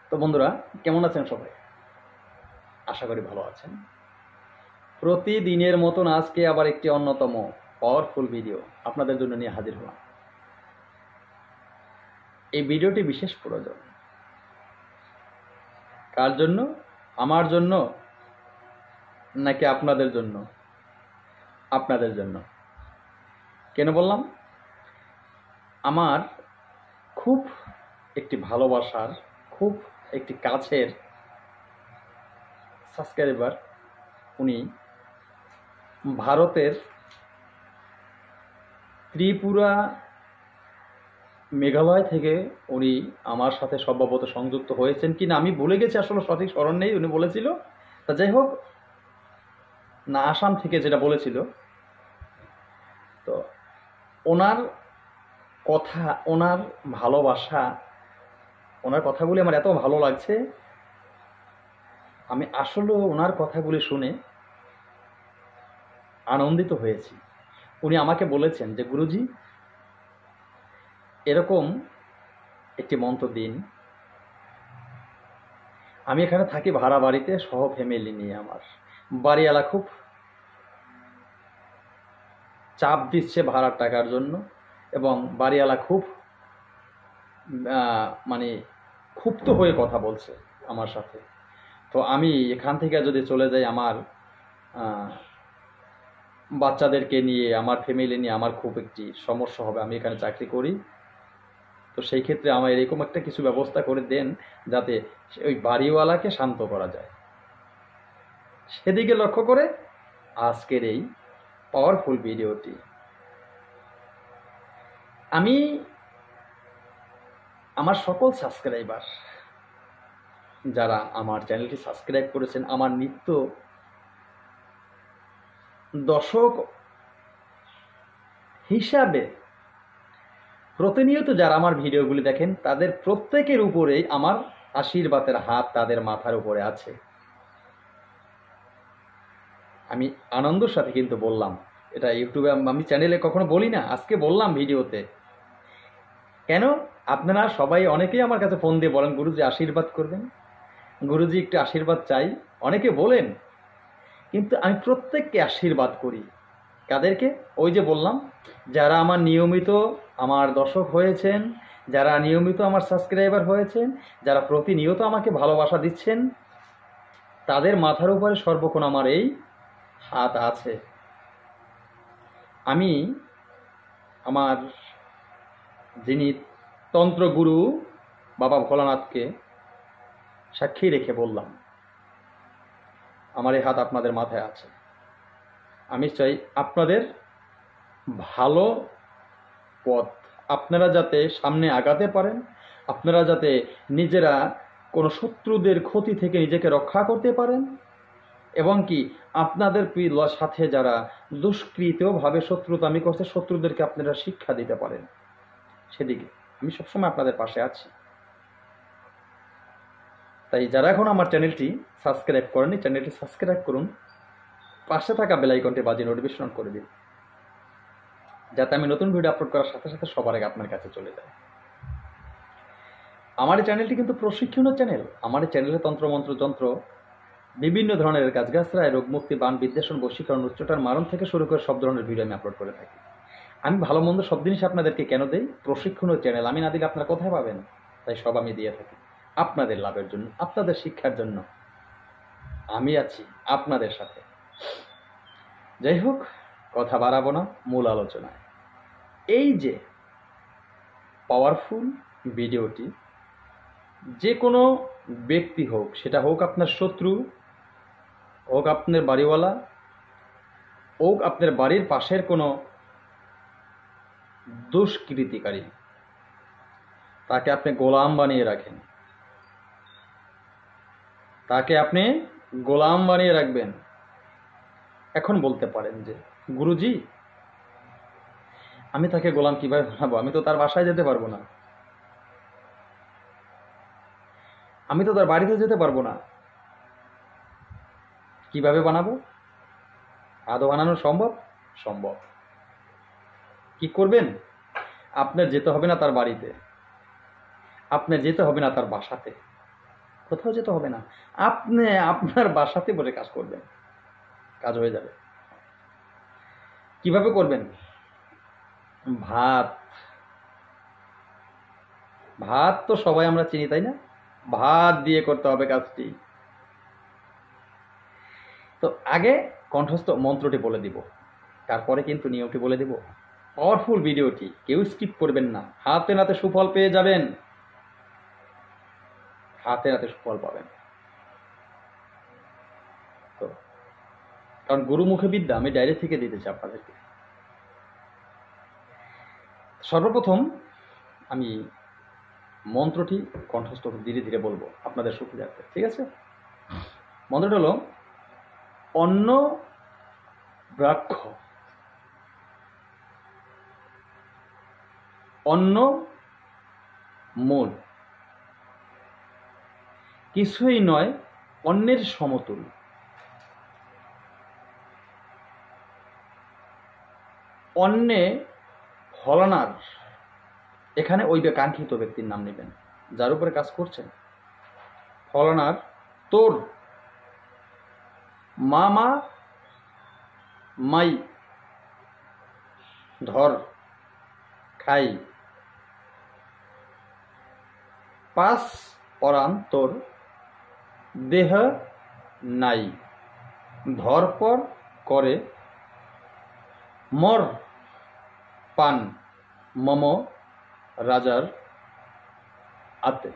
তো বন্ধুরা, কেমন আছেন সবাই? আশা করি ভালো আছেন। প্রতিদিনের মতন আজকে আবার একটি অন্যতম পাওয়ারফুল ভিডিও আপনাদের জন্য নিয়ে হাজির হলাম। এই ভিডিওটি বিশেষ প্রয়োজন। কার জন্য? আমার জন্য নাকি আপনাদের জন্য? আপনাদের জন্য। কেন বললাম? আমার খুব একটি ভালোবাসার, খুব একটি কাছের সাবস্ক্রাইবার, উনি ভারতের ত্রিপুরা মেঘালয় থেকে উনি আমার সাথে সম্ভবত সংযুক্ত হয়েছেন কিনা আমি ভুলে গেছি, আসলে সঠিক স্মরণ নেই। উনি বলেছিল, তা যাই হোক, না আসাম থেকে যেটা বলেছিল। তো ওনার কথা, ওনার ভালোবাসা, ওনার কথাগুলি আমার এত ভালো লাগছে। আমি আসলে ওনার কথাগুলি শুনে আনন্দিত হয়েছি। উনি আমাকে বলেছেন যে, গুরুজি, এরকম একটি মন্ত্র দিন। আমি এখানে থাকি ভাড়া বাড়িতে, সহ ফ্যামিলি নিয়ে। আমার বাড়িওয়ালা খুব চাপ দিচ্ছে ভাড়ার টাকার জন্য, এবং বাড়িওয়ালা খুব মানে ক্ষুব্ধ হয়ে কথা বলছে আমার সাথে। তো আমি এখান থেকে যদি চলে যাই, আমার বাচ্চাদেরকে নিয়ে, আমার ফ্যামিলি নিয়ে আমার খুব একটি সমস্যা হবে। আমি এখানে চাকরি করি, তো সেই ক্ষেত্রে আমার এরকম একটা কিছু ব্যবস্থা করে দেন যাতে ওই বাড়িওয়ালাকে শান্ত করা যায়। সেদিকে লক্ষ্য করে আজকের এই পাওয়ারফুল ভিডিওটি। আমি আমার সকল সাবস্ক্রাইবার, যারা আমার চ্যানেলটি সাবস্ক্রাইব করেছেন, আমার নিত্য দর্শক হিসাবে প্রতিনিয়ত যারা আমার ভিডিওগুলি দেখেন, তাদের প্রত্যেকের উপরেই আমার আশীর্বাদের হাত তাদের মাথার উপরে আছে। আমি আনন্দের সাথে কিন্তু বললাম, এটা ইউটিউবে আমি চ্যানেলে কখনো বলি না, আজকে বললাম ভিডিওতে। কেন? আপনারা সবাই, অনেকেই আমার কাছে ফোন দিয়ে বলেন, গুরুজি আশীর্বাদ করবেন, গুরুজি একটু আশীর্বাদ চাই, অনেকে বলেন। কিন্তু আমি প্রত্যেককে আশীর্বাদ করি। কাদেরকে? ওই যে বললাম, যারা আমার নিয়মিত আমার দর্শক হয়েছেন, যারা নিয়মিত আমার সাবস্ক্রাইবার হয়েছেন, যারা প্রতিনিয়ত আমাকে ভালোবাসা দিচ্ছেন, তাদের মাথার উপরে সর্বক্ষণ আমার এই হাত আছে। আমি আমার যিনি তন্ত্রগুরু বাবা ভোলানাথকে সাক্ষী রেখে বললাম, আমার এই হাত আপনাদের মাথায় আছে। আমি চাই আপনাদের ভালো পথ, আপনারা যাতে সামনে আগাতে পারেন, আপনারা যাতে নিজেরা কোনো শত্রুদের ক্ষতি থেকে নিজেকে রক্ষা করতে পারেন, এবং কি আপনাদের সাথে যারা দুষ্কৃতভাবে শত্রুতামি করছে, শত্রুদেরকে আপনারা শিক্ষা দিতে পারেন। সেদিকে আমি সবসময় আপনাদের পাশে আছি। তাই যারা এখন আমার চ্যানেলটি সাবস্ক্রাইব করেনি, চ্যানেলটি সাবস্ক্রাইব করুন, পাশে থাকা বেল আইকনটি বাজিয়ে নোটিফিকেশন অন করে দিন, যাতে আমি নতুন ভিডিও আপলোড করার সাথে সাথে সবার আগে আপনার কাছে চলে যায়। আমার এই চ্যানেলটি কিন্তু প্রশিক্ষণের চ্যানেল। আমার এই চ্যানেলে তন্ত্রমন্ত্র, যন্ত্র, বিভিন্ন ধরনের গাছগাছরায় রোগমুক্তি, বান বিদ্বেষণ, বশীকরণ, উচ্চটার মারণ থেকে শুরু করে সব ধরনের ভিডিও আমি আপলোড করে থাকি। আমি ভালো মন্দ সব জিনিস আপনাদেরকে কেন দেই? প্রশিক্ষণের চ্যানেল, আমি না দিলে আপনারা কোথায় পাবেন? তাই সব আমি দিয়ে থাকি আপনাদের লাভের জন্য, আপনাদের শিক্ষার জন্য। আমি আছি আপনাদের সাথে। যাই হোক, কথা বাড়াবো না, মূল আলোচনায়। এই যে পাওয়ারফুল ভিডিওটি, যে কোনো ব্যক্তি হোক, সেটা হোক আপনার শত্রু, হোক আপনার বাড়িওয়ালা, হোক আপনার বাড়ির পাশের কোনো দুষ্কৃতিকারী, তাকে আপনি গোলাম বানিয়ে রাখেন, তাকে আপনি গোলাম বানিয়ে রাখবেন। এখন বলতে পারেন যে, গুরুজি, আমি তাকে গোলাম কিভাবে বানাবো? আমি তো তার বাসায় যেতে পারবো না, আমি তো তার বাড়িতে যেতে পারবো না, কিভাবে বানাবো? আদৌ বানানো সম্ভব? সম্ভব। কি করবেন? আপনার যেতে হবে না তার বাড়িতে, আপনার যেতে হবে না তার বাসাতে, কোথাও যেতে হবে না, আপনি আপনার বাসাতে বসে কাজ করবেন, কাজ হয়ে যাবে। কিভাবে করবেন? ভাত ভাত তো সবাই আমরা চিনি, তাই না? ভাত দিয়ে করতে হবে কাজটি। তো আগে কণ্ঠস্থ মন্ত্রটি বলে দিব, তারপরে কিন্তু নিয়মটি বলে দিব। পাওয়ারফুল ভিডিওটি, কেউ স্কিপ করবেন না, হাতে নাতে সুফল পেয়ে যাবেন, হাতে নাতে সুফল পাবেন। তো কারণ গুরুমুখে বিদ্যা আমি ডাইরেক্ট থেকে দিতেছি আপনাদেরকে। সর্বপ্রথম আমি মন্ত্রটি কণ্ঠস্থ ধীরে ধীরে বলবো আপনাদের সুবিধার্থে, ঠিক আছে? মন্ত্রটি হলো অন্ন ব্রাক্ষ, অন্ন মূল, কিছুই নয় অন্যের সমতুল, অন্নে ফলানার। এখানে ওই কাঙ্ক্ষিত ব্যক্তির নাম নেবেন যার উপরে কাজ করছেন। ফলানার তোর মামা মাই ধর খাই, পাঁচ পরাণ তোর দেহ নাই, ধরপর করে মর পান মম রাজার আতে।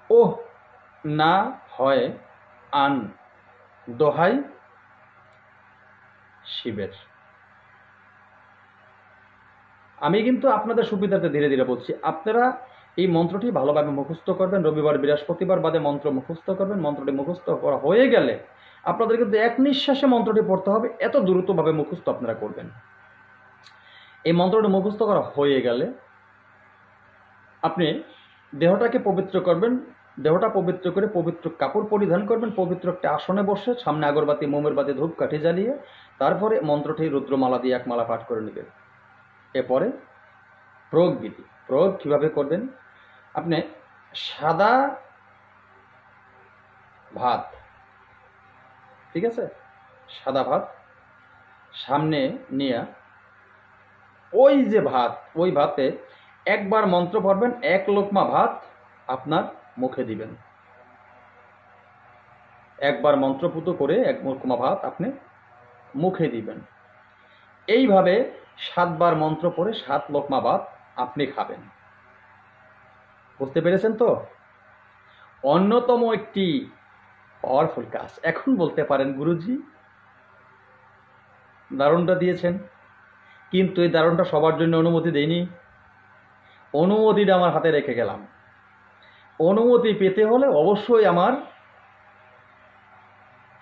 ও না হয় আন দোহাই শিবের। আমি কিন্তু আপনাদের সুবিধাতে ধীরে ধীরে বলছি, আপনারা এই মন্ত্রটি ভালোভাবে মুখস্থ করবেন। রবিবার বৃহস্পতিবার বাদে মন্ত্র মুখস্থ করবেন। মন্ত্রটি মুখস্থ করা হয়ে গেলে আপনাদের কিন্তু এক নিঃশ্বাসে মন্ত্রটি পড়তে হবে, এত দ্রুতভাবে মুখস্থ আপনারা করবেন। এই মন্ত্রটি মুখস্থ করা হয়ে গেলে আপনি দেহটাকে পবিত্র করবেন, দেহটা পবিত্র করে পবিত্র কাপড় পরিধান করবেন, পবিত্র একটা আসনে বসে সামনে আগরবাতি মোমের বাতি ধূপকাঠি জ্বালিয়ে তারপরে মন্ত্রটি রুদ্রমালা দিয়ে এক মালা পাঠ করে নেবেন। এরপরে প্রয়োগ বিধি। প্রয়োগ কীভাবে করবেন? আপনি সাদা ভাত, ঠিক আছে, সাদা ভাত সামনে নিয়ে ওই যে ভাত, ওই ভাতে একবার মন্ত্র পড়বেন, এক লোকমা ভাত আপনার মুখে দিবেন। একবার মন্ত্রপুত করে এক লোকমা ভাত আপনি মুখে দিবেন। এইভাবে 7 বার মন্ত্র পড়ে 7 লোকমা ভাত আপনি খাবেন। বুঝতে পেরেছেন তো? অন্যতম একটি পাওয়ারফুল কাজ। এখন বলতে পারেন গুরুজি দারুণটা দিয়েছেন, কিন্তু এই দারুণটা সবার জন্য অনুমতি দেয়নি। অনুমতিটা আমার হাতে রেখে গেলাম। অনুমতি পেতে হলে অবশ্যই আমার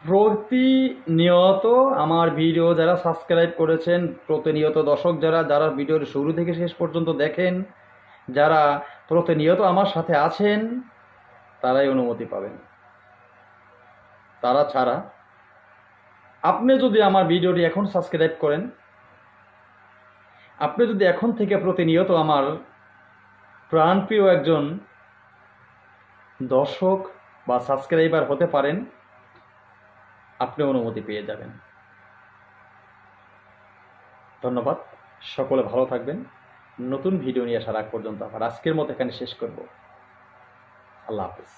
প্রতিনিয়ত আমার ভিডিও যারা সাবস্ক্রাইব করেছেন, প্রতিনিয়ত দর্শক যারা ভিডিওর শুরু থেকে শেষ পর্যন্ত দেখেন, যারা প্রতিনিয়ত আমার সাথে আছেন, তারাই অনুমতি পাবেন। তারা ছাড়া আপনি যদি আমার ভিডিওটি এখন সাবস্ক্রাইব করেন, আপনি যদি এখন থেকে প্রতিনিয়ত আমার প্রাণপ্রিয় একজন দর্শক বা সাবস্ক্রাইবার হতে পারেন, আপনি অনুমতি পেয়ে যাবেন। ধন্যবাদ, সকলে ভালো থাকবেন। নতুন ভিডিও নিয়ে আসার আগ পর্যন্ত আবার আজকের মতো এখানে শেষ করব। আল্লাহ হাফেজ।